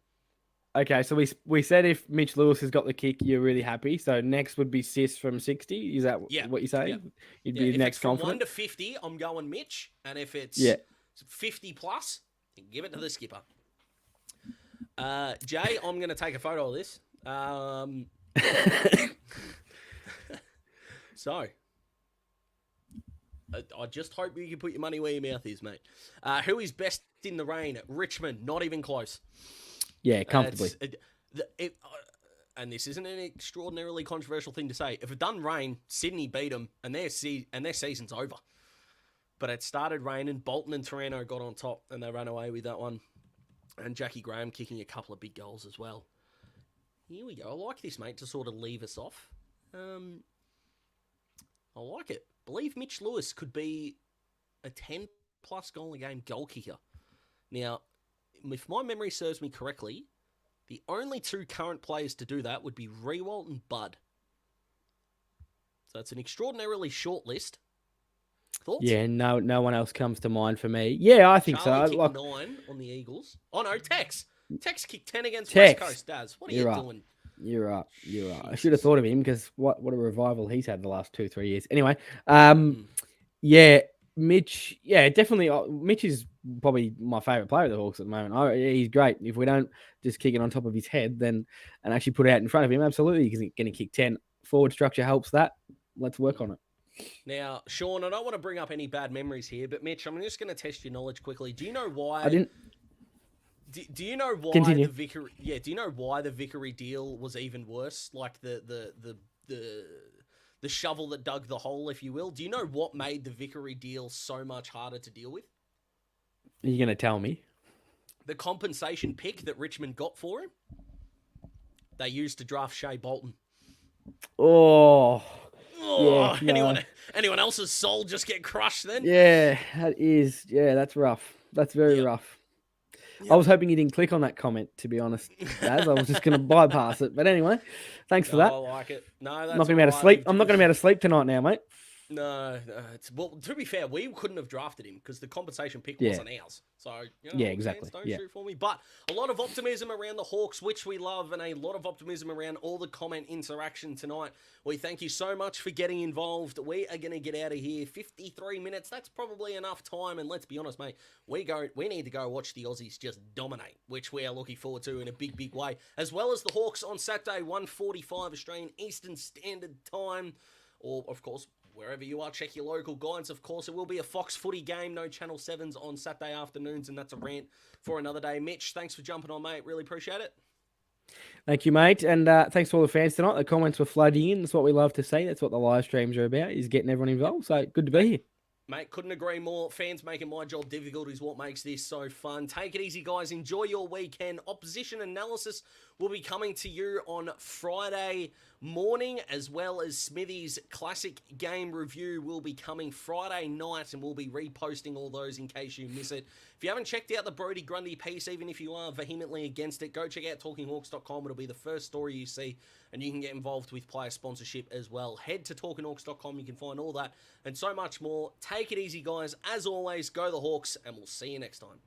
Okay, so we said if Mitch Lewis has got the kick, you're really happy. So next would be Sis from 60. Is that what you're saying? Yeah. You'd be next confident? From 1 to 50, I'm going Mitch. And if it's 50 plus, give it to the skipper. Jay, I'm going to take a photo of this. So, I just hope you can put your money where your mouth is, mate. Who is best in the rain? Richmond, not even close. Yeah, comfortably. And this isn't an extraordinarily controversial thing to say. If it done rain, Sydney beat them, and their season's over. But it started raining. Bolton and Toronto got on top, and they ran away with that one. And Jackie Graham kicking a couple of big goals as well. Here we go. I like this, mate, to sort of leave us off. I like it. Believe Mitch Lewis could be a 10-plus goal a game goal kicker. Now, if my memory serves me correctly, the only 2 current players to do that would be Rewalt and Bud. So it's an extraordinarily short list. Thoughts? Yeah, no one else comes to mind for me. Yeah, I think Charlie so. Kicked 9 on the Eagles. Oh no, Tex kicked 10 against West Coast. Daz, what are you doing? You're right. I should have thought of him because what a revival he's had the last 2-3 years. Anyway, yeah, Mitch. Yeah, definitely. Mitch is probably my favourite player at the Hawks at the moment. He's great. If we don't just kick it on top of his head, and actually put it out in front of him, absolutely, he's going to kick 10. Forward structure helps that. Let's work on it. Now, Sean, I don't want to bring up any bad memories here, but Mitch, I'm just going to test your knowledge quickly. Do you know why? I didn't. Do you know why Continue. the Vickery? Yeah. Do you know why the Vickery deal was even worse? Like the shovel that dug the hole, if you will. Do you know what made the Vickery deal so much harder to deal with? Are you going to tell me? The compensation pick that Richmond got for him. They used to draft Shea Bolton. Oh, yeah, no. Anyone else's soul just get crushed then? Yeah, that is. Yeah, that's rough. That's very rough. Yep. I was hoping you didn't click on that comment, to be honest, Daz. I was just going to bypass it. But anyway, thanks for that. I like it. No, that's I'm not going to be able to sleep. I'm not going to be able to sleep tonight now, mate. No. Well, to be fair, we couldn't have drafted him because the compensation pick wasn't ours. So, exactly. Don't shoot for me. But a lot of optimism around the Hawks, which we love, and a lot of optimism around all the comment interaction tonight. We thank you so much for getting involved. We are going to get out of here. 53 minutes. That's probably enough time. And let's be honest, mate, we need to go watch the Aussies just dominate, which we are looking forward to in a big, big way. As well as the Hawks on Saturday, 1:45 Australian Eastern Standard Time. Or, of course, wherever you are, check your local guides. Of course, it will be a Fox footy game. No Channel 7s on Saturday afternoons, and that's a rant for another day. Mitch, thanks for jumping on, mate. Really appreciate it. Thank you, mate. And thanks to all the fans tonight. The comments were flooding in. That's what we love to see. That's what the live streams are about, is getting everyone involved. So good to be here. Mate, couldn't agree more. Fans making my job difficult is what makes this so fun. Take it easy, guys. Enjoy your weekend. Opposition analysis will be coming to you on Friday morning, as well as Smithy's classic game review will be coming Friday night, and we'll be reposting all those in case you miss it. If you haven't checked out the Brodie Grundy piece, even if you are vehemently against it, go check out talkinghawks.com. It'll be the first story you see, and you can get involved with player sponsorship as well. Head to talkinghawks.com. You can find all that and so much more. Take it easy, guys. As always, go the Hawks, and we'll see you next time.